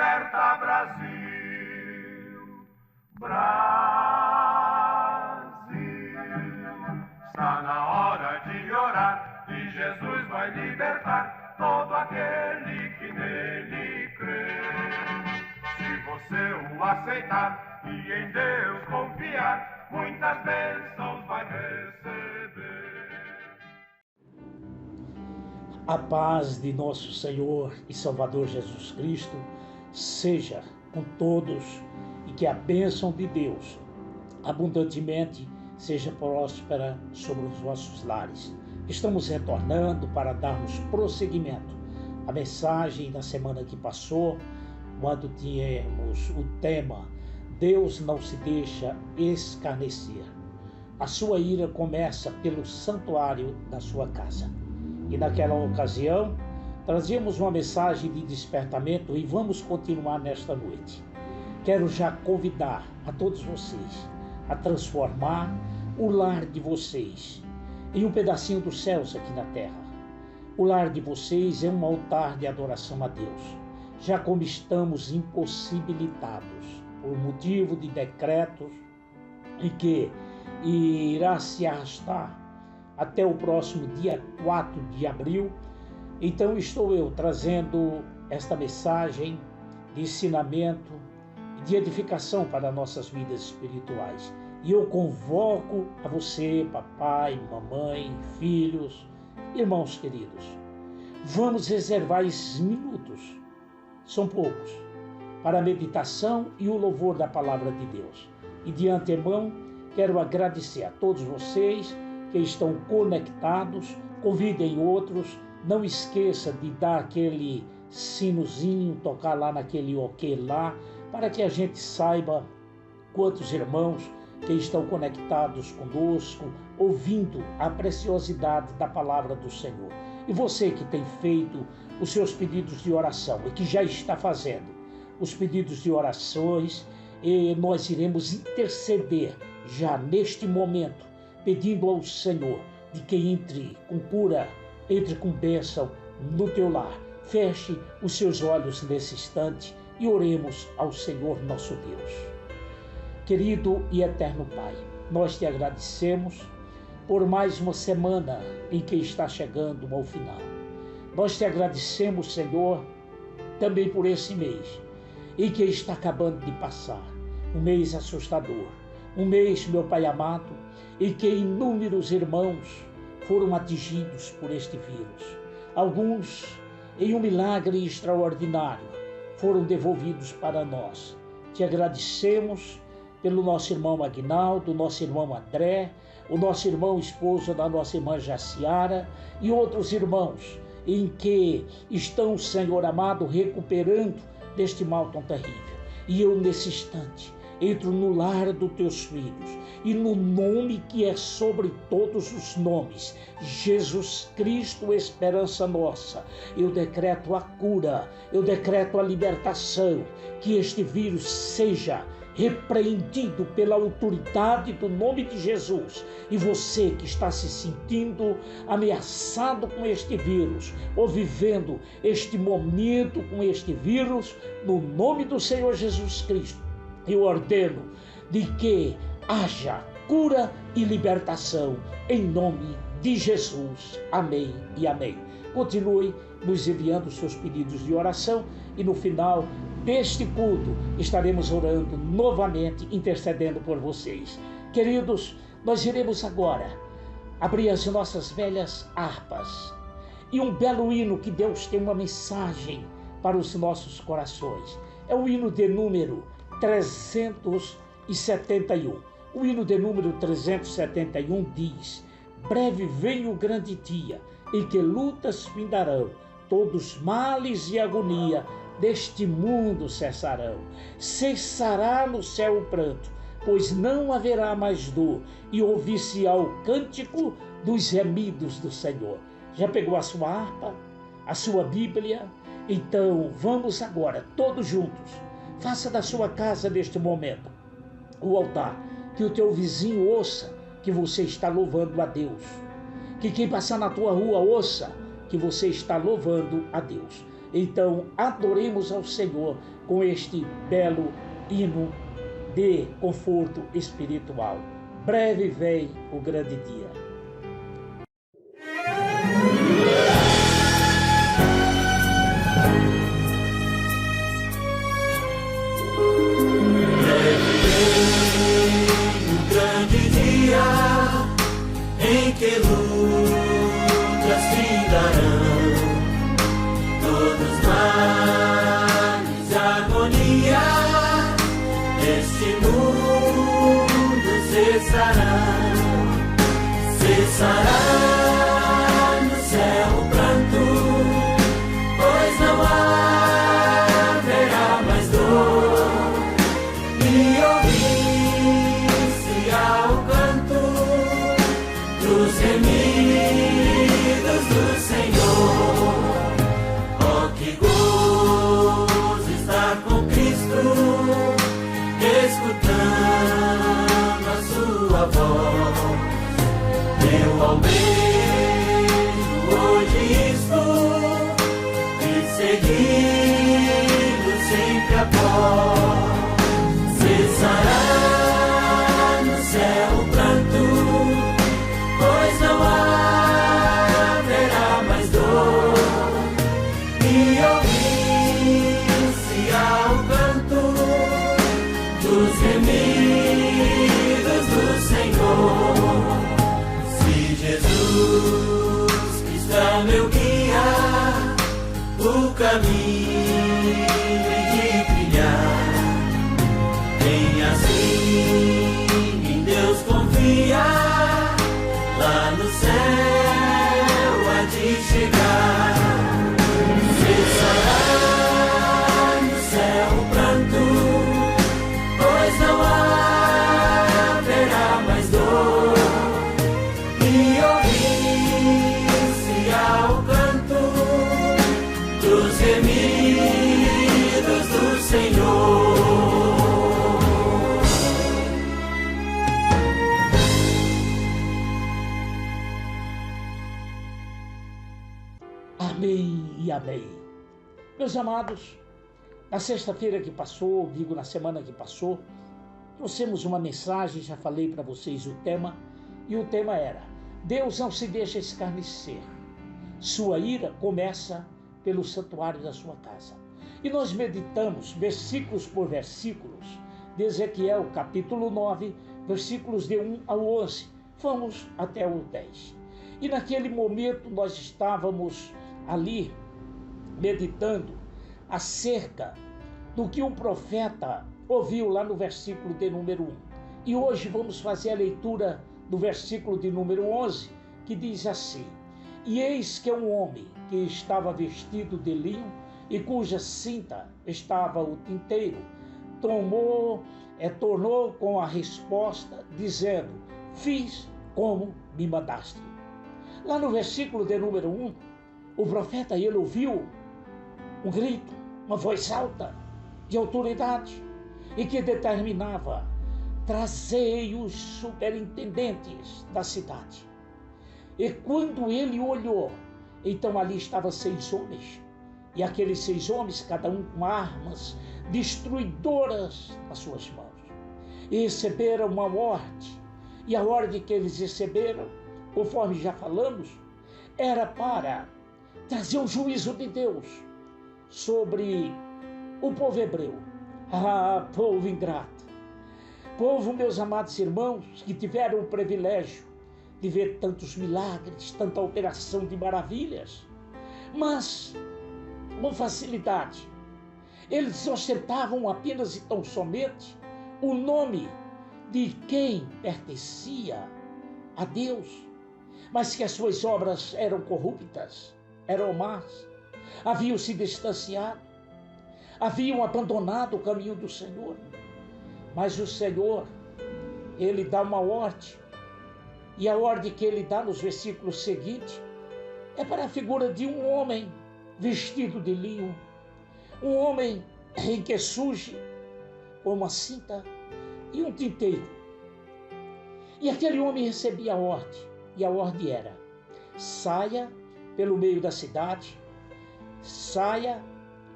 Desperta, Brasil, Brasil. Está na hora de orar e Jesus vai libertar todo aquele que nele crê. Se você o aceitar e em Deus confiar, muitas bênçãos vai receber. A paz de nosso Senhor e Salvador Jesus Cristo seja com todos e que a bênção de Deus abundantemente seja próspera sobre os vossos lares. Estamos retornando para darmos prosseguimento à mensagem da semana que passou, quando tínhamos o tema Deus não se deixa escarnecer. A sua ira começa pelo santuário da sua casa. E naquela ocasião, trazíamos uma mensagem de despertamento e vamos continuar nesta noite. Quero já convidar a todos vocês a transformar o lar de vocês em um pedacinho dos céus aqui na terra. O lar de vocês é um altar de adoração a Deus, já como estamos impossibilitados por motivo de decretos e que irá se arrastar até o próximo dia 4 de abril. Então estou eu trazendo esta mensagem de ensinamento e de edificação para nossas vidas espirituais. E eu convoco a você, papai, mamãe, filhos, irmãos queridos. Vamos reservar esses minutos, são poucos, para a meditação e o louvor da palavra de Deus. E de antemão quero agradecer a todos vocês que estão conectados, convidem outros, não esqueça de dar aquele sinozinho, tocar lá naquele ok lá, para que a gente saiba quantos irmãos que estão conectados conosco, ouvindo a preciosidade da palavra do Senhor. E você que tem feito os seus pedidos de oração e que já está fazendo os pedidos de orações, e nós iremos interceder já neste momento, pedindo ao Senhor de que entre com cura, entre com bênção no teu lar. Feche os seus olhos nesse instante e oremos ao Senhor nosso Deus. Querido e eterno Pai, nós te agradecemos por mais uma semana em que está chegando ao final. Nós te agradecemos, Senhor, também por esse mês em que está acabando de passar. Um mês assustador. Um mês, meu Pai amado, em que inúmeros irmãos foram atingidos por este vírus. Alguns, em um milagre extraordinário, foram devolvidos para nós. Te agradecemos pelo nosso irmão Aguinaldo, nosso irmão André, o nosso irmão esposo da nossa irmã Jaciara e outros irmãos em que estão, Senhor amado, recuperando deste mal tão terrível. E eu, nesse instante, entro no lar dos teus filhos e no nome que é sobre todos os nomes, Jesus Cristo, esperança nossa, eu decreto a cura, eu decreto a libertação, que este vírus seja repreendido pela autoridade do nome de Jesus. E você que está se sentindo ameaçado com este vírus, ou vivendo este momento com este vírus, no nome do Senhor Jesus Cristo, eu ordeno de que haja cura e libertação em nome de Jesus. Amém e amém. Continue nos enviando seus pedidos de oração e no final deste culto estaremos orando novamente, intercedendo por vocês. Queridos, nós iremos agora abrir as nossas velhas harpas e um belo hino que Deus tem uma mensagem para os nossos corações. É o hino de número 371. O hino de número 371 diz: breve vem o grande dia em que lutas findarão, todos males e agonia deste mundo cessarão. Cessará no céu o pranto, pois não haverá mais dor, e ouvir-se-á o cântico dos remidos do Senhor. Já pegou a sua harpa, a sua Bíblia? Então vamos agora, todos juntos, faça da sua casa neste momento o altar, que o teu vizinho ouça que você está louvando a Deus, que quem passar na tua rua ouça que você está louvando a Deus. Então, adoremos ao Senhor com este belo hino de conforto espiritual. Breve vem o grande dia. Em que lutas findarão todos males, agonia, este mundo cessará no céu o pranto, pois não haverá mais dor, e ouvir-se-á o canto dos remidos do Senhor. Oh, que gozo estar com Cristo, escutando a sua voz. Eu almejo hoje isto, e segui-lo sempre após. Cessará no céu o pranto, pois não haverá mais dor, e ouvir-se-á o canto dos remidos do Senhor. Se Jesus Cristo é meu guia, o caminho de trilhar, quem assim em Deus confia, lá no céu há de chegar. Cessará no céu o pranto, pois não haverá mais dor, e ouvir-se-á o canto dos remidos do Senhor. Amém e amém. Meus amados, na sexta-feira que passou, digo na semana que passou, trouxemos uma mensagem, já falei para vocês o tema, e o tema era: Deus não se deixa escarnecer. Sua ira começa pelo santuário da sua casa. E nós meditamos versículos por versículos de Ezequiel, capítulo 9, versículos de 1 ao 11. Vamos até o 10. E naquele momento nós estávamos ali meditando acerca do que o profeta ouviu lá no versículo de número 1. E hoje vamos fazer a leitura do versículo de número 11, que diz assim: E eis que um homem que estava vestido de linho e cuja cinta estava o tinteiro, tornou com a resposta, dizendo: Fiz como me mandaste. Lá no versículo de número 1, o profeta, ele ouviu um grito, uma voz alta de autoridade, e que determinava: trazei os superintendentes da cidade. E quando ele olhou, então ali estavam 6 homens, e aqueles 6 homens, cada um com armas destruidoras nas suas mãos, e receberam uma ordem, e a ordem que eles receberam, conforme já falamos, era para trazer o juízo de Deus sobre o povo hebreu. Ah, povo ingrato, povo, meus amados irmãos, que tiveram o privilégio de ver tantos milagres, tanta operação de maravilhas, mas com facilidade eles ostentavam apenas e tão somente o nome de quem pertencia a Deus, mas que as suas obras eram corruptas, eram más, haviam se distanciado, haviam abandonado o caminho do Senhor. Mas o Senhor, ele dá uma ordem, e a ordem que ele dá nos versículos seguintes é para a figura de um homem vestido de linho, um homem em que surge uma cinta e um tinteiro. E aquele homem recebia a ordem, e a ordem era: saia pelo meio da cidade saia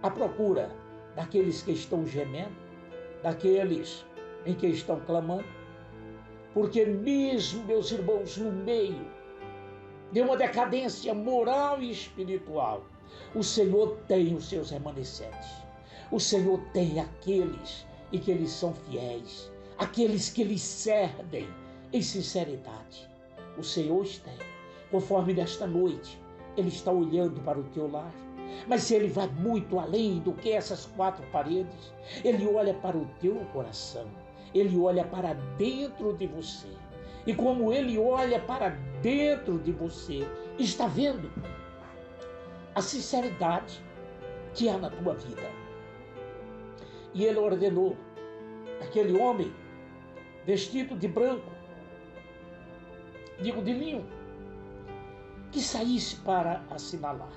à procura daqueles que estão gemendo, daqueles em que estão clamando, porque mesmo, meus irmãos, no meio de uma decadência moral e espiritual, o Senhor tem os seus remanescentes. O Senhor tem aqueles em que eles são fiéis, aqueles que lhe servem em sinceridade. O Senhor os tem. Conforme nesta noite, Ele está olhando para o teu lar. Mas Ele vai muito além do que essas quatro paredes. Ele olha para o teu coração. Ele olha para dentro de você. E como Ele olha para dentro de você, está vendo a sinceridade que há na tua vida. E Ele ordenou aquele homem vestido de branco, digo de linho, que saísse para assinalar.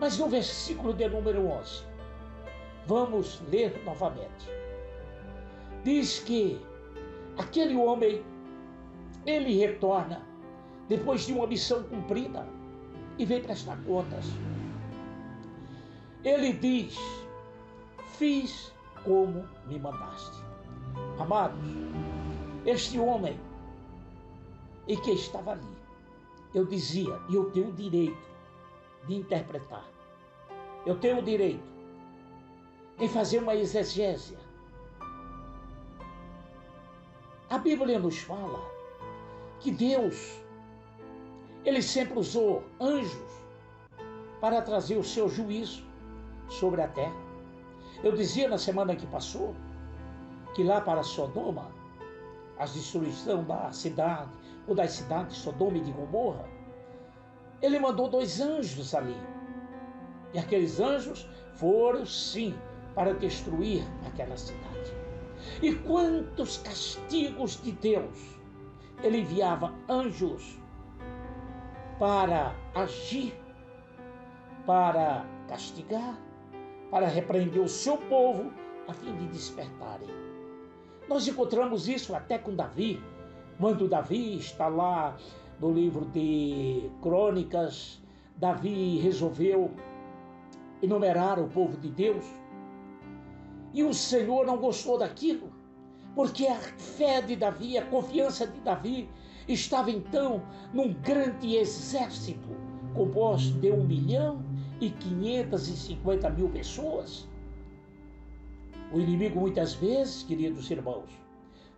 Mas no versículo de número 11, vamos ler novamente. Diz que aquele homem, ele retorna depois de uma missão cumprida e vem prestar contas. Ele diz: fiz como me mandaste. Amados, este homem e que estava ali, eu dizia, e eu tenho o direito de interpretar, eu tenho o direito de fazer uma exegese. A Bíblia nos fala que Deus, Ele sempre usou anjos para trazer o seu juízo sobre a terra. Eu dizia na semana que passou que lá para Sodoma, a destruição da cidade, ou das cidades de Sodoma e de Gomorra, Ele mandou 2 anjos ali. E aqueles anjos foram, sim, para destruir aquela cidade. E quantos castigos de Deus! Ele enviava anjos para agir, para castigar, para repreender o seu povo, a fim de despertarem. Nós encontramos isso até com Davi, quando Davi está lá no livro de Crônicas. Davi resolveu enumerar o povo de Deus, e o Senhor não gostou daquilo, porque a fé de Davi, a confiança de Davi estava então num grande exército composto de 1.550.000 pessoas. O inimigo muitas vezes, queridos irmãos,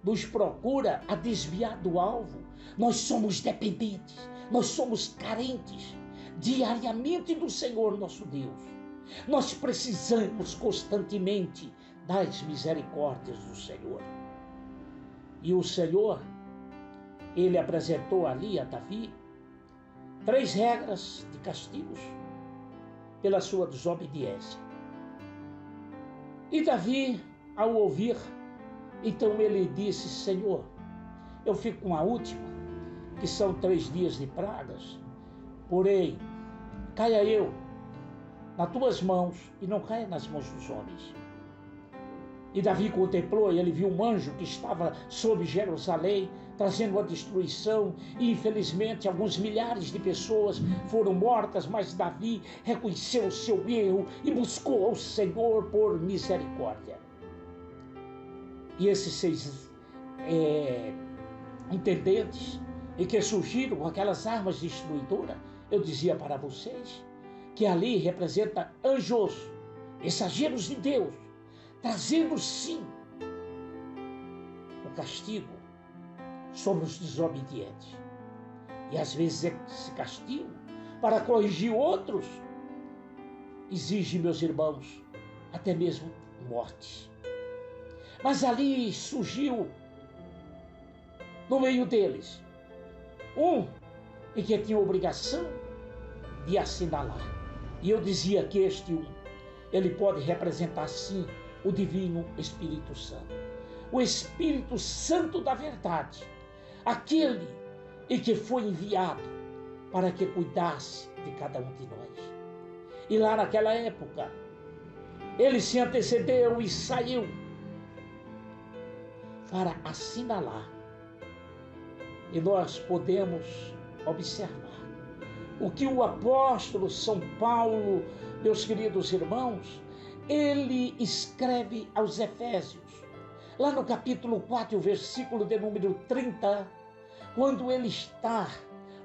nos procura a desviar do alvo. Nós somos dependentes, nós somos carentes diariamente do Senhor nosso Deus. Nós precisamos constantemente das misericórdias do Senhor. E o Senhor, Ele apresentou ali a Davi 3 regras de castigos pela sua desobediência. E Davi, ao ouvir, então ele disse: Senhor, eu fico com a última, que são 3 dias de pragas, porém, caia eu nas tuas mãos e não caia nas mãos dos homens. E Davi contemplou e ele viu um anjo que estava sobre Jerusalém, trazendo a destruição, e infelizmente alguns milhares de pessoas foram mortas, mas Davi reconheceu o seu erro e buscou ao Senhor por misericórdia. E esses 6 intendentes, e que surgiram com aquelas armas destruidoras, eu dizia para vocês, que ali representa anjos, mensageiros de Deus, trazendo sim o castigo sobre os desobedientes. E às vezes esse castigo, para corrigir outros, exige, meus irmãos, até mesmo morte. Mas ali surgiu, no meio deles, um em que tinha a obrigação de assinalar. E eu dizia que este um, ele pode representar sim o Divino Espírito Santo. O Espírito Santo da verdade, aquele em que foi enviado para que cuidasse de cada um de nós. E lá naquela época, ele se antecedeu e saiu para assinalar. E nós podemos observar o que o apóstolo São Paulo meus queridos irmãos, ele escreve aos Efésios, lá no capítulo 4, versículo de número 30, quando ele está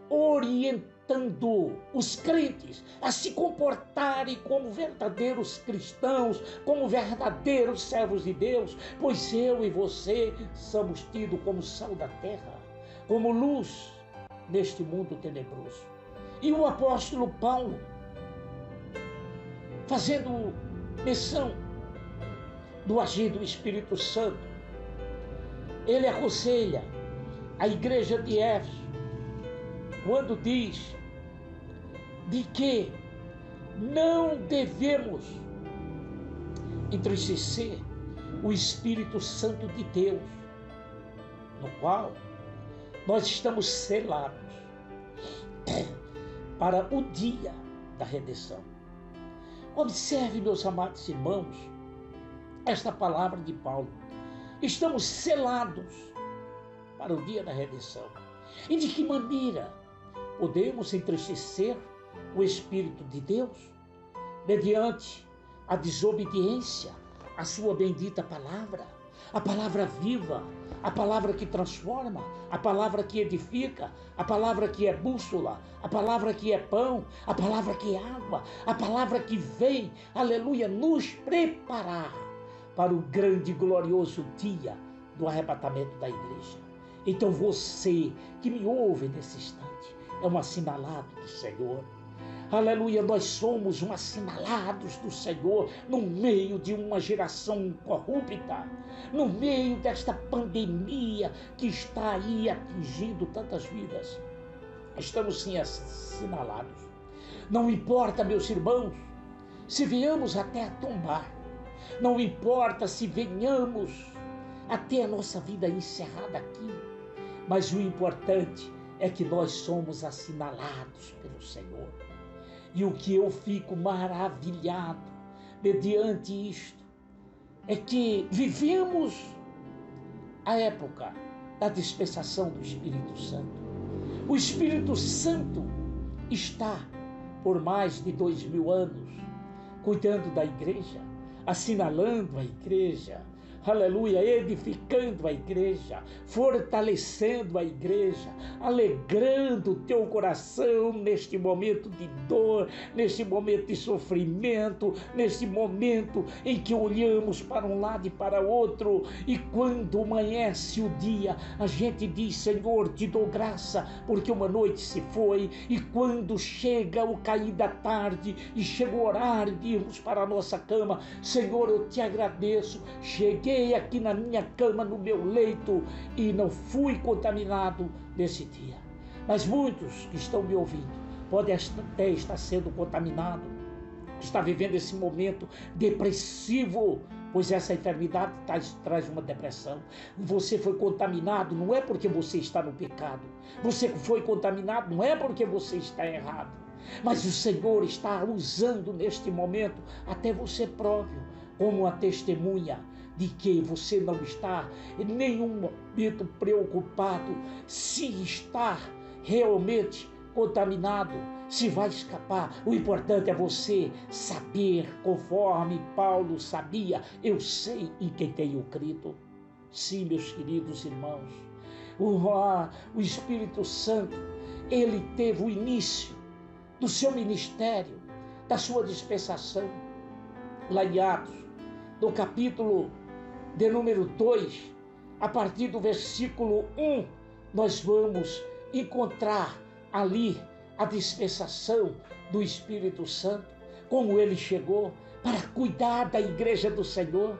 orientando os crentes a se comportarem como verdadeiros cristãos, como verdadeiros servos de Deus, pois eu e você somos tidos como sal da terra, como luz neste mundo tenebroso. E o apóstolo Paulo, fazendo menção do agir do Espírito Santo, ele aconselha a igreja de Éfeso, quando diz de que não devemos entristecer o Espírito Santo de Deus, no qual nós estamos selados para o dia da redenção. Observe, meus amados irmãos, esta palavra de Paulo. Estamos selados para o dia da redenção. E de que maneira podemos entristecer o Espírito de Deus? Mediante a desobediência à sua bendita palavra, a palavra viva, a palavra que transforma, a palavra que edifica, a palavra que é bússola, a palavra que é pão, a palavra que é água, a palavra que vem, aleluia, nos preparar para o grande e glorioso dia do arrebatamento da igreja. Então você que me ouve nesse instante é um assinalado do Senhor. Aleluia, nós somos um assinalados do Senhor no meio de uma geração corrupta, no meio desta pandemia que está aí atingindo tantas vidas. Estamos sim assinalados. Não importa, meus irmãos, se venhamos até a tombar, não importa se venhamos até a nossa vida encerrada aqui, mas o importante é que nós somos assinalados pelo Senhor. E o que eu fico maravilhado mediante isto é que vivemos a época da dispensação do Espírito Santo. O Espírito Santo está por mais de 2000 anos cuidando da igreja, assinalando a igreja, aleluia, edificando a igreja, fortalecendo a igreja, alegrando o teu coração neste momento de dor, neste momento de sofrimento, neste momento em que olhamos para um lado e para outro, e quando amanhece o dia, a gente diz: Senhor, te dou graça, porque uma noite se foi, e quando chega o cair da tarde, e chega o horário de irmos para a nossa cama, Senhor, eu te agradeço, cheguei aqui na minha cama, no meu leito, e não fui contaminado nesse dia. Mas muitos que estão me ouvindo podem até estar sendo contaminados, está vivendo esse momento depressivo, pois essa enfermidade traz uma depressão. Você foi contaminado não é porque você está no pecado, você foi contaminado não é porque você está errado, mas o Senhor está usando neste momento até você próprio como uma testemunha de que você não está em nenhum momento preocupado se está realmente contaminado, se vai escapar. O importante é você saber, conforme Paulo sabia: eu sei em quem tenho crido. Sim, meus queridos irmãos, o Espírito Santo, ele teve o início do seu ministério, da sua dispensação, lá em Atos, no capítulo de número 2, a partir do versículo 1, nós vamos encontrar ali a dispensação do Espírito Santo, como ele chegou para cuidar da igreja do Senhor,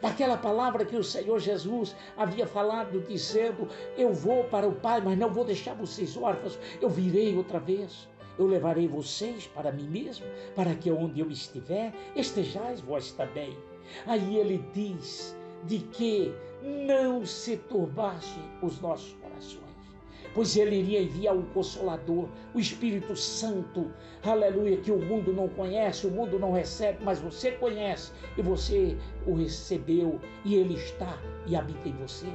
daquela palavra que o Senhor Jesus havia falado, dizendo: eu vou para o Pai, mas não vou deixar vocês órfãos, eu virei outra vez. Eu levarei vocês para mim mesmo, para que onde eu estiver, estejais vós também. Aí ele diz de que não se turbasse os nossos corações, pois ele iria enviar o Consolador, o Espírito Santo, aleluia, que o mundo não conhece, o mundo não recebe, mas você conhece e você o recebeu, e ele está e habita em você.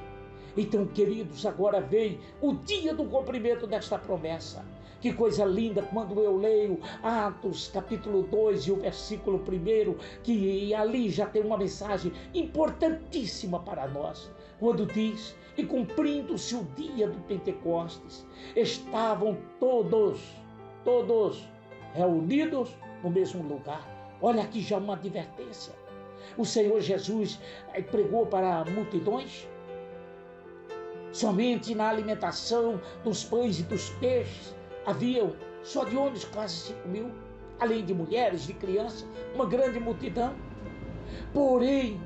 Então, queridos, agora vem o dia do cumprimento desta promessa. Que coisa linda quando eu leio Atos capítulo 2 e o versículo 1, que ali já tem uma mensagem importantíssima para nós. Quando diz, e cumprindo-se o dia do Pentecostes, estavam todos reunidos no mesmo lugar. Olha aqui já uma advertência. O Senhor Jesus pregou para multidões, somente na alimentação dos pães e dos peixes haviam só de homens quase 5.000, além de mulheres, de crianças, uma grande multidão. Porém,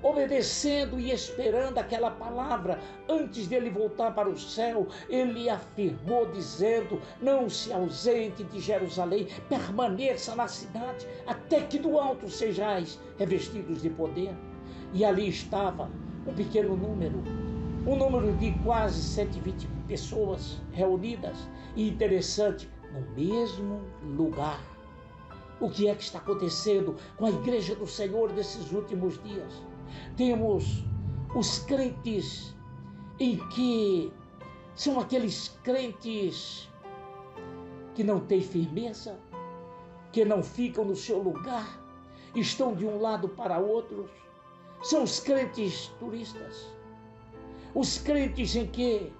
obedecendo e esperando aquela palavra, antes dele voltar para o céu, ele afirmou dizendo, não se ausente de Jerusalém, permaneça na cidade, até que do alto sejais revestidos de poder. E ali estava um pequeno número, um número de quase 120 pessoas reunidas, e interessante, no mesmo lugar. O que é que está acontecendo com a igreja do Senhor nesses últimos dias? Temos os crentes em que são aqueles crentes que não têm firmeza, que não ficam no seu lugar, estão de um lado para outro. São os crentes turistas, os crentes em que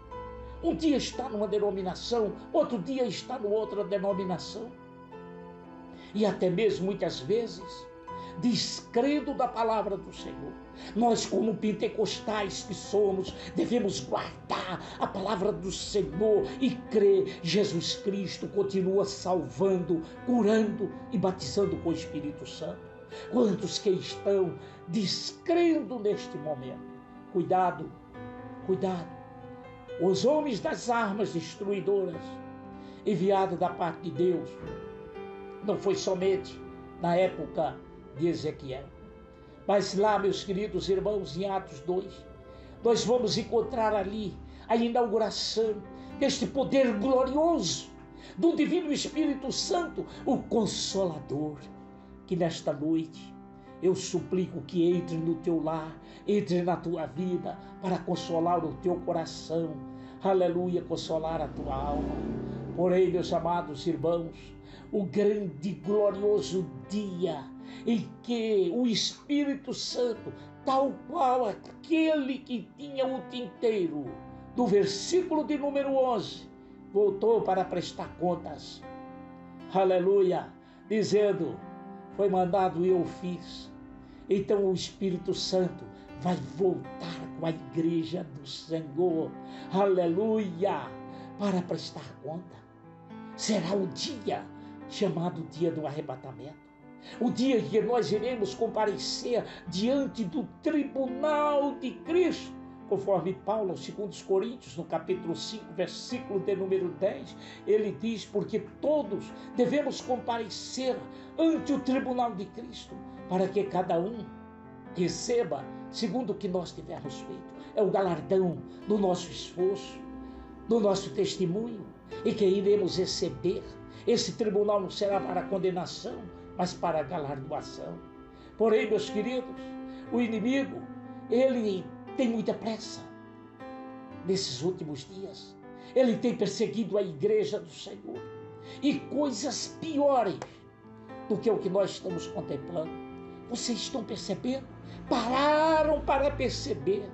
um dia está numa denominação, outro dia está em outra denominação, e até mesmo muitas vezes descrendo da palavra do Senhor. Nós, como pentecostais que somos, devemos guardar a palavra do Senhor e crer. Jesus Cristo continua salvando, curando e batizando com o Espírito Santo. Quantos que estão descrendo neste momento? Cuidado, cuidado. Os homens das armas destruidoras, enviados da parte de Deus, não foi somente na época de Ezequiel, mas lá, meus queridos irmãos, em Atos 2, nós vamos encontrar ali a inauguração deste poder glorioso do Divino Espírito Santo, o Consolador, que nesta noite eu suplico que entre no teu lar, entre na tua vida, para consolar o teu coração, aleluia, consolar a tua alma. Porém, meus amados irmãos, o grande e glorioso dia em que o Espírito Santo, tal qual aquele que tinha o tinteiro do versículo de número 11, voltou para prestar contas, aleluia, dizendo, foi mandado e eu fiz. Então o Espírito Santo vai voltar com a igreja do Senhor, aleluia, para prestar conta. Será o dia chamado dia do arrebatamento, o dia em que nós iremos comparecer diante do tribunal de Cristo, conforme Paulo, aos 2 Coríntios, no capítulo 5, versículo de número 10, ele diz, porque todos devemos comparecer ante o tribunal de Cristo, para que cada um receba segundo o que nós tivermos feito. É o galardão do nosso esforço, do nosso testemunho, e que iremos receber. Esse tribunal não será para condenação, mas para galardoação. Porém, meus queridos, o inimigo, ele tem muita pressa nesses últimos dias. Ele tem perseguido a igreja do Senhor, e coisas piores do que o que nós estamos contemplando. Vocês estão percebendo? Pararam para perceber.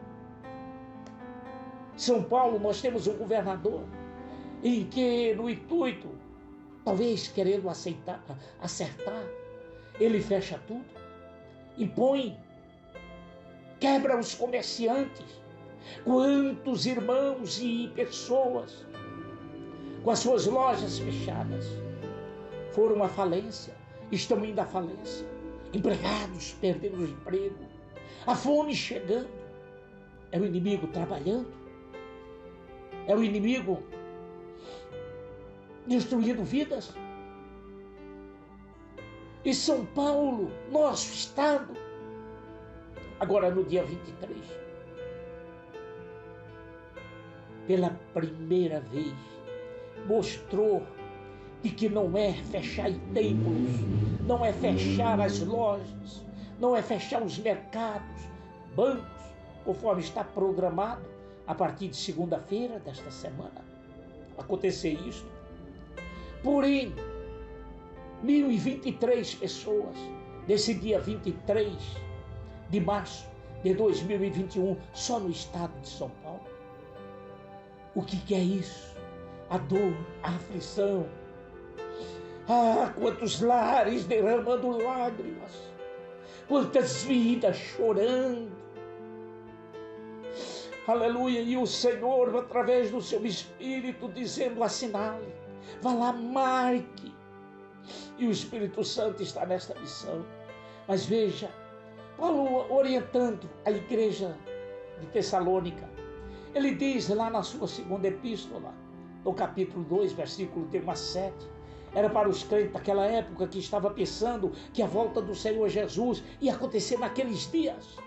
São Paulo, nós temos um governador em que, no intuito, talvez querendo acertar, ele fecha tudo, impõe, quebra os comerciantes. Quantos irmãos e pessoas com as suas lojas fechadas foram à falência, estão indo à falência, empregados perdendo o emprego, a fome chegando. É o inimigo trabalhando, é o inimigo destruindo vidas. E São Paulo, nosso estado, agora no dia 23, pela primeira vez, mostrou de que não é fechar templos, não é fechar as lojas, não é fechar os mercados, bancos, conforme está programado a partir de segunda-feira desta semana acontecer isto. Porém, 1.023 pessoas, nesse dia 23 de março de 2021, só no estado de São Paulo. O que é isso? A dor, a aflição. Ah, quantos lares derramando lágrimas, quantas vidas chorando. Aleluia, e o Senhor, através do seu Espírito, dizendo: assinale, vá lá, marque. E o Espírito Santo está nesta missão. Mas veja, Paulo orientando a igreja de Tessalônica, ele diz lá na sua segunda epístola, no capítulo 2, versículo 1 a 7, era para os crentes daquela época que estava pensando que a volta do Senhor Jesus ia acontecer naqueles dias.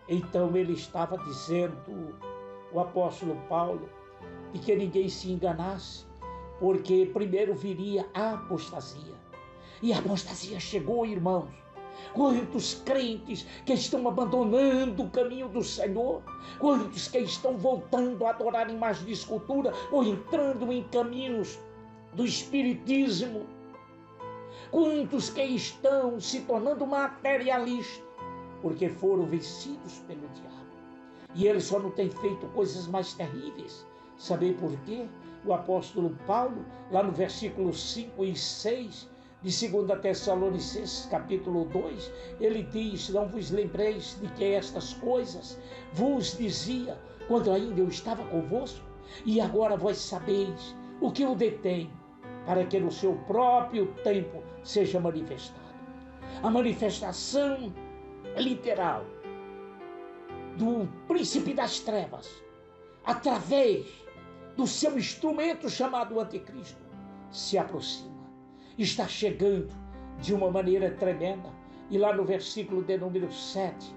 Então ele estava dizendo, o apóstolo Paulo, de que ninguém se enganasse, porque primeiro viria a apostasia. E a apostasia chegou, irmãos. Quantos crentes que estão abandonando o caminho do Senhor, quantos que estão voltando a adorar imagens de escultura ou entrando em caminhos do espiritismo, quantos que estão se tornando materialistas, porque foram vencidos pelo diabo. E ele só não tem feito coisas mais terríveis. Saber por quê? O apóstolo Paulo, lá no versículo 5 e 6 de 2 Tessalonicenses capítulo 2, ele diz: não vos lembreis de que estas coisas vos dizia quando ainda eu estava convosco, e agora vós sabeis o que o detém, para que no seu próprio tempo seja manifestado. A manifestação literal do príncipe das trevas, através do seu instrumento chamado anticristo, se aproxima. Está chegando de uma maneira tremenda. E lá no versículo de número 7,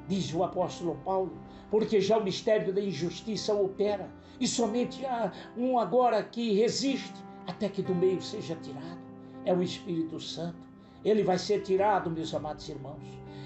diz o apóstolo Paulo: porque já o mistério da injustiça opera, e somente há um agora que resiste, até que do meio seja tirado. É o Espírito Santo. Ele vai ser tirado, meus amados irmãos.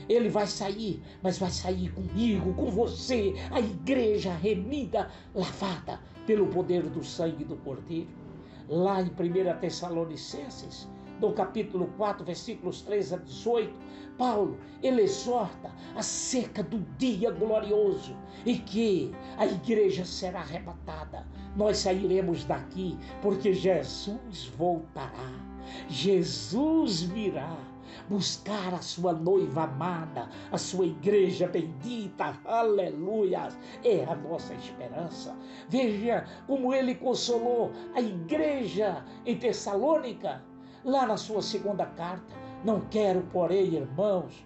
Ele vai sair, mas vai sair comigo, com você, a igreja remida, lavada pelo poder do sangue do Cordeiro. Lá em 1 Tessalonicenses, no capítulo 4, versículos 3 a 18, Paulo, ele exorta acerca do dia glorioso em que a igreja será arrebatada. Nós sairemos daqui porque Jesus voltará. Jesus virá buscar a sua noiva amada, a sua igreja bendita, aleluia, é a nossa esperança. Veja como ele consolou a igreja em Tessalônica, lá na sua segunda carta: não quero, porém, irmãos,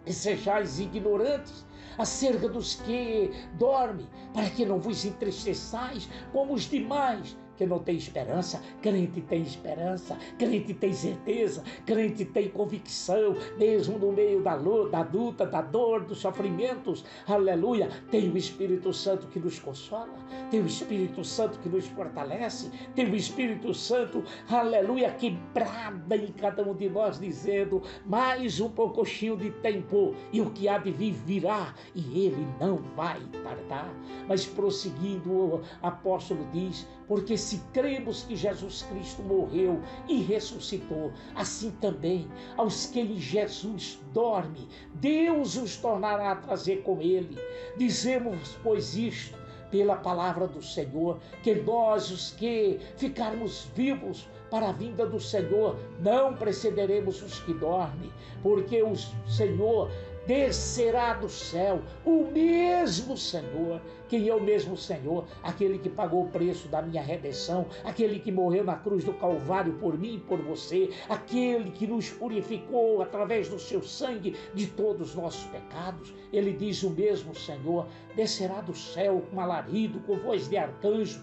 que sejais ignorantes acerca dos que dormem, para que não vos entristeçais como os demais, que não tem esperança. Crente tem esperança, crente tem certeza, crente tem convicção, mesmo no meio da luta, da dor, dos sofrimentos, aleluia, tem o Espírito Santo que nos consola, tem o Espírito Santo que nos fortalece, tem o Espírito Santo, aleluia, que brada em cada um de nós, dizendo: mais um pouquinho de tempo, e o que há de vir virá, e ele não vai tardar. Mas prosseguindo, o apóstolo diz: porque se cremos que Jesus Cristo morreu e ressuscitou, assim também aos que em Jesus dorme, Deus os tornará a trazer com ele. Dizemos, pois, isto pela palavra do Senhor, que nós, os que ficarmos vivos para a vinda do Senhor, não precederemos os que dormem, porque o Senhor descerá do céu, o mesmo Senhor. Quem é o mesmo Senhor? Aquele que pagou o preço da minha redenção, aquele que morreu na cruz do Calvário por mim e por você, aquele que nos purificou através do seu sangue de todos os nossos pecados. Ele diz: o mesmo Senhor descerá do céu com alarido, com voz de arcanjo,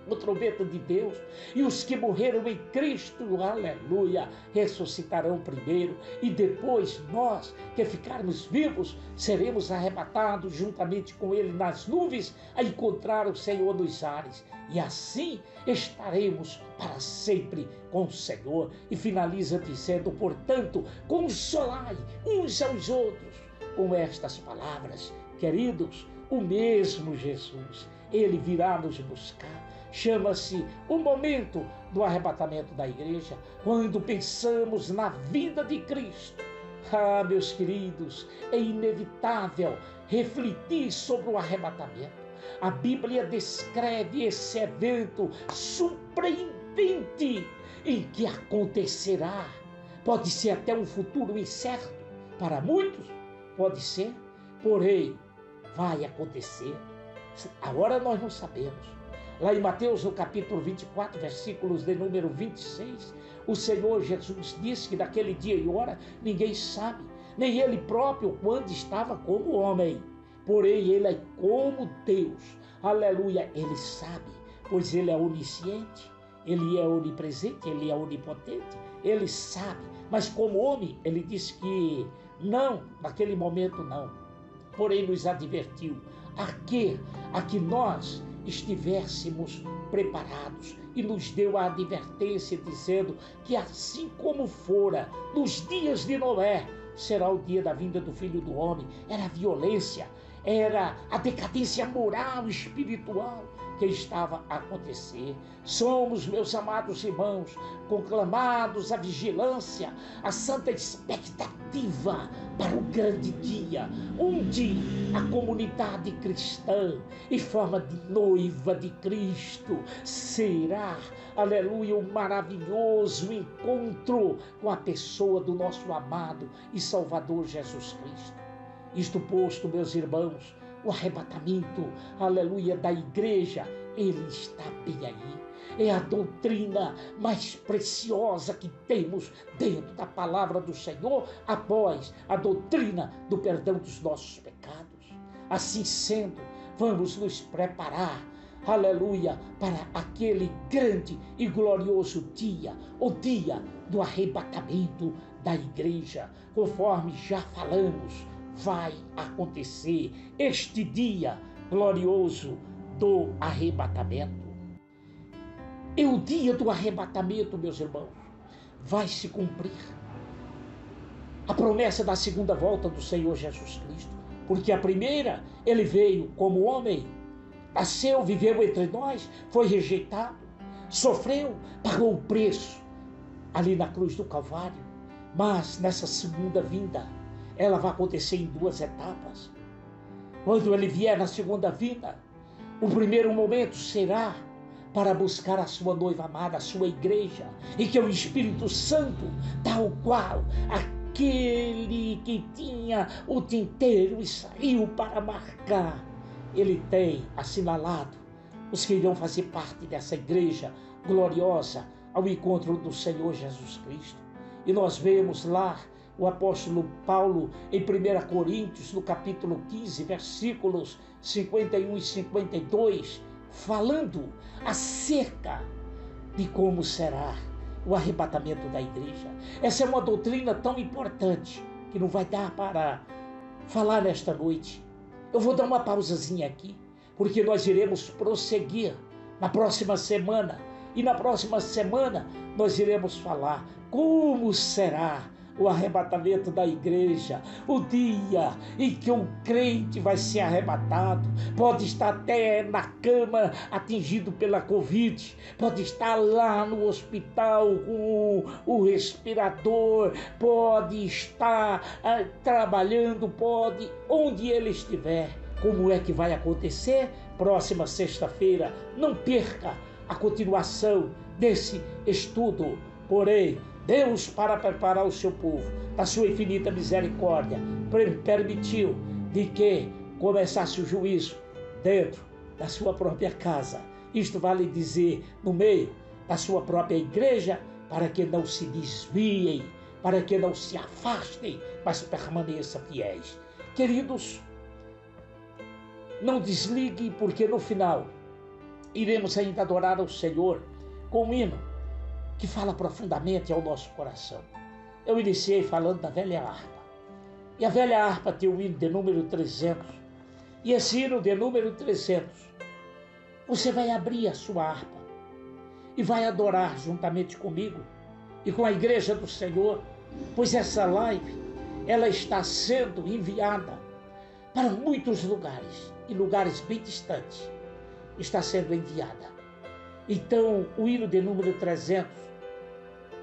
o trombeta de Deus, e os que morreram em Cristo, aleluia, ressuscitarão primeiro, e depois nós, que ficarmos vivos, seremos arrebatados juntamente com ele nas nuvens, a encontrar o Senhor nos ares, e assim estaremos para sempre com o Senhor. E finaliza dizendo: portanto, consolai uns aos outros com estas palavras. Queridos, o mesmo Jesus. Ele virá nos buscar. Chama-se o momento do arrebatamento da igreja, quando pensamos na vinda de Cristo. Ah, meus queridos, é inevitável refletir sobre o arrebatamento. A Bíblia descreve esse evento surpreendente em que acontecerá. Pode ser até um futuro incerto. Para muitos, pode ser, porém, vai acontecer. Agora nós não sabemos. Lá em Mateus, no capítulo 24, versículos de número 26, o Senhor Jesus disse que naquele dia e hora ninguém sabe, nem Ele próprio quando estava como homem. Porém, Ele é como Deus. Aleluia, Ele sabe, pois Ele é onisciente, Ele é onipresente, Ele é onipotente, Ele sabe. Mas como homem, Ele disse que não, naquele momento não. Porém, nos advertiu a que nós estivéssemos preparados, e nos deu a advertência dizendo que assim como fora nos dias de Noé, será o dia da vinda do Filho do Homem. Era a violência, era a decadência moral e espiritual que estava a acontecer. Somos, meus amados irmãos, conclamados à vigilância, à santa expectativa para o grande dia, onde a comunidade cristã, em forma de noiva de Cristo, será, aleluia, um maravilhoso encontro com a pessoa do nosso amado e Salvador Jesus Cristo. Isto posto, meus irmãos, o arrebatamento, aleluia, da igreja, ele está bem aí. É a doutrina mais preciosa que temos dentro da palavra do Senhor, após a doutrina do perdão dos nossos pecados. Assim sendo, vamos nos preparar, aleluia, para aquele grande e glorioso dia, o dia do arrebatamento da igreja. Conforme já falamos, vai acontecer este dia glorioso do arrebatamento. E o dia do arrebatamento, meus irmãos, vai se cumprir a promessa da segunda volta do Senhor Jesus Cristo, porque a primeira, ele veio como homem, nasceu, viveu entre nós, foi rejeitado, sofreu, pagou o preço ali na cruz do Calvário. Mas nessa segunda vinda, ela vai acontecer em duas etapas. Quando ele vier na segunda vinda, o primeiro momento será para buscar a sua noiva amada, a sua igreja, e que o Espírito Santo, tal qual aquele que tinha o tinteiro e saiu para marcar, ele tem assinalado os que irão fazer parte dessa igreja gloriosa ao encontro do Senhor Jesus Cristo. E nós vemos lá o apóstolo Paulo em 1 Coríntios, no capítulo 15, versículos 51 e 52, falando acerca de como será o arrebatamento da igreja. Essa é uma doutrina tão importante que não vai dar para falar nesta noite. Eu vou dar uma pausazinha aqui, porque nós iremos prosseguir na próxima semana. E na próxima semana nós iremos falar como será o arrebatamento da igreja, o dia em que o crente vai ser arrebatado. Pode estar até na cama atingido pela Covid, pode estar lá no hospital com o respirador, pode estar trabalhando, pode, onde ele estiver. Como é que vai acontecer? Próxima sexta-feira, não perca a continuação desse estudo. Porém, Deus, para preparar o seu povo, da sua infinita misericórdia, permitiu de que começasse o juízo dentro da sua própria casa. Isto vale dizer, no meio da sua própria igreja, para que não se desviem, para que não se afastem, mas permaneçam fiéis. Queridos, não desligue, porque no final iremos ainda adorar ao Senhor com um hino que fala profundamente ao nosso coração. Eu iniciei falando da velha harpa. E a velha harpa tem o hino de número 300. E esse hino de número 300, você vai abrir a sua harpa e vai adorar juntamente comigo e com a igreja do Senhor, pois essa live, ela está sendo enviada para muitos lugares, e lugares bem distantes, está sendo enviada. Então, o hino de número 300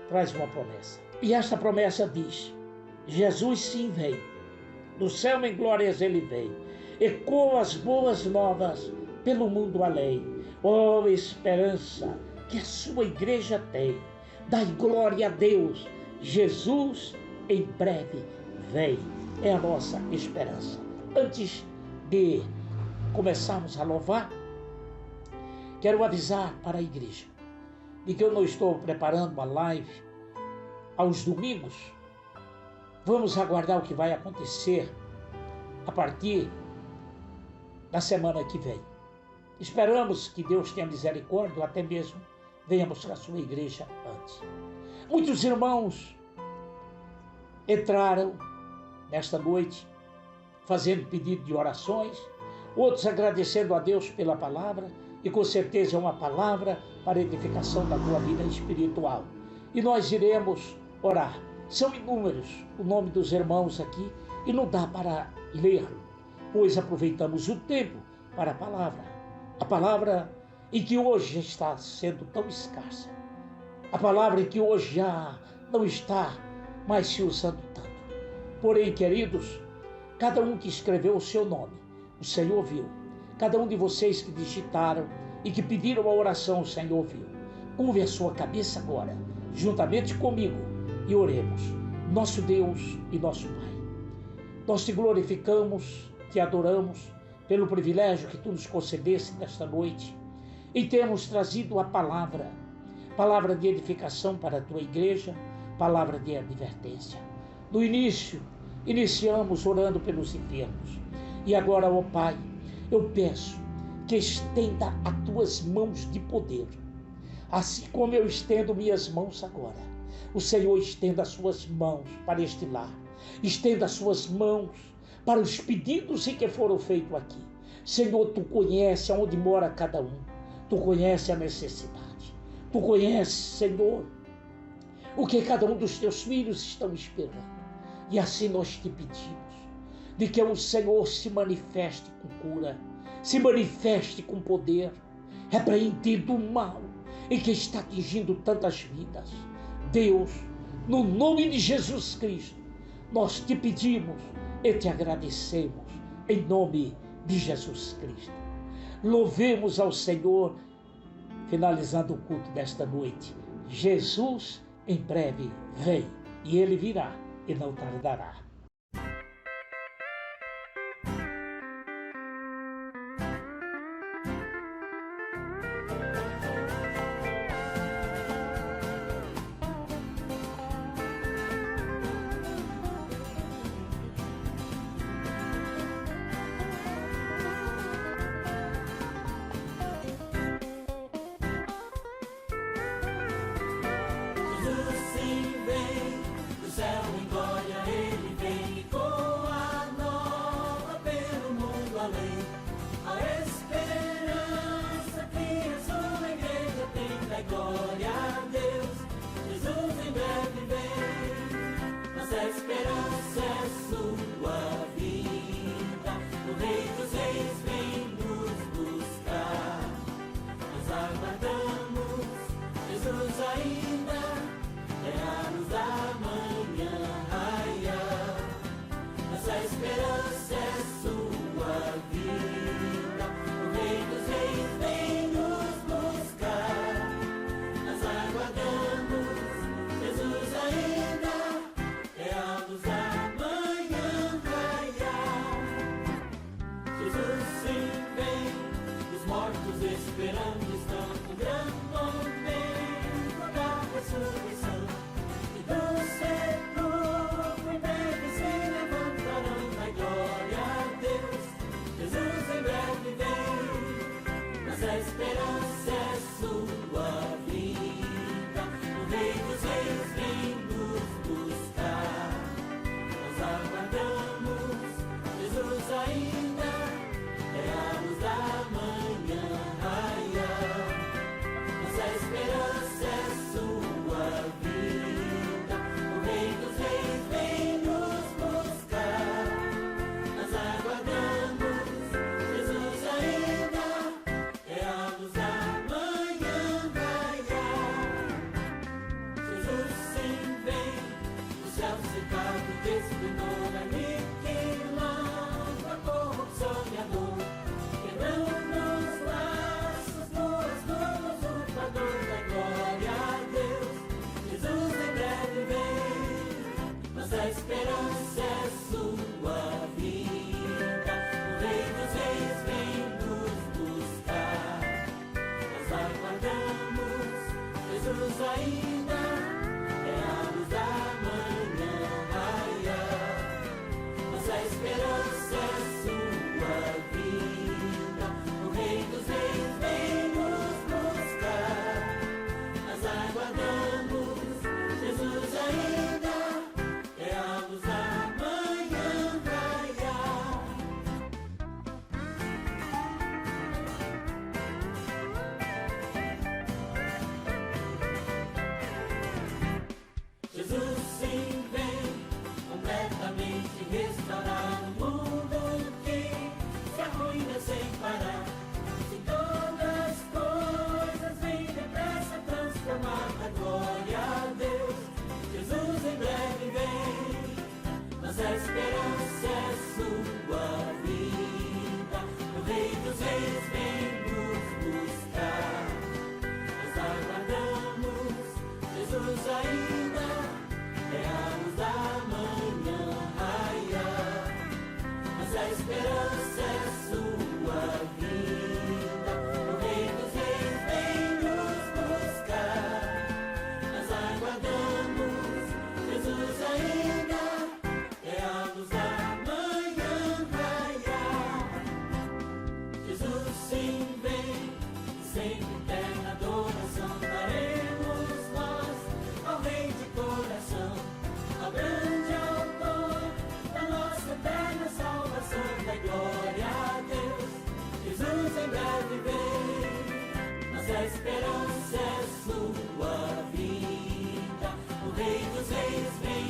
traz uma promessa. E esta promessa diz: Jesus sim vem, do céu em glórias ele vem, ecoa as boas novas pelo mundo além. Oh, esperança que a sua igreja tem, dai glória a Deus, Jesus em breve vem. É a nossa esperança. Antes de começarmos a louvar, quero avisar para a igreja de que eu não estou preparando uma live aos domingos. Vamos aguardar o que vai acontecer a partir da semana que vem. Esperamos que Deus tenha misericórdia, ou até mesmo venha buscar a sua igreja antes. Muitos irmãos entraram nesta noite fazendo pedido de orações, outros agradecendo a Deus pela palavra, e com certeza é uma palavra para edificação da tua vida espiritual. E nós iremos orar. São inúmeros o nome dos irmãos aqui, e não dá para ler, pois aproveitamos o tempo para a palavra em que hoje está sendo tão escassa, a palavra em que hoje já não está mais se usando tanto. Porém, queridos, cada um que escreveu o seu nome, o Senhor viu. Cada um de vocês que digitaram e que pediram a oração, o Senhor viu. Curve a sua cabeça agora, juntamente comigo, e oremos. Nosso Deus e nosso Pai, nós te glorificamos, te adoramos pelo privilégio que tu nos concedeste nesta noite, e temos trazido a palavra de edificação para a tua igreja, palavra de advertência. No início, iniciamos orando pelos enfermos, e agora, ó Pai, eu peço que estenda as tuas mãos de poder, assim como eu estendo minhas mãos agora. O Senhor estenda as suas mãos para este lar, estenda as suas mãos para os pedidos que foram feitos aqui. Senhor, tu conheces aonde mora cada um, tu conheces a necessidade, tu conheces, Senhor, o que cada um dos teus filhos estão esperando. E assim nós te pedimos, de que o Senhor se manifeste com cura, se manifeste com poder, repreendendo o mal em que está atingindo tantas vidas. Deus, no nome de Jesus Cristo, nós te pedimos e te agradecemos, em nome de Jesus Cristo. Louvemos ao Senhor, finalizando o culto desta noite. Jesus em breve vem, e ele virá e não tardará. Jesus sim vem, do céu em glória ele vem. Jesus em breve vem, nossa esperança é sua vida. O Rei dos Reis vem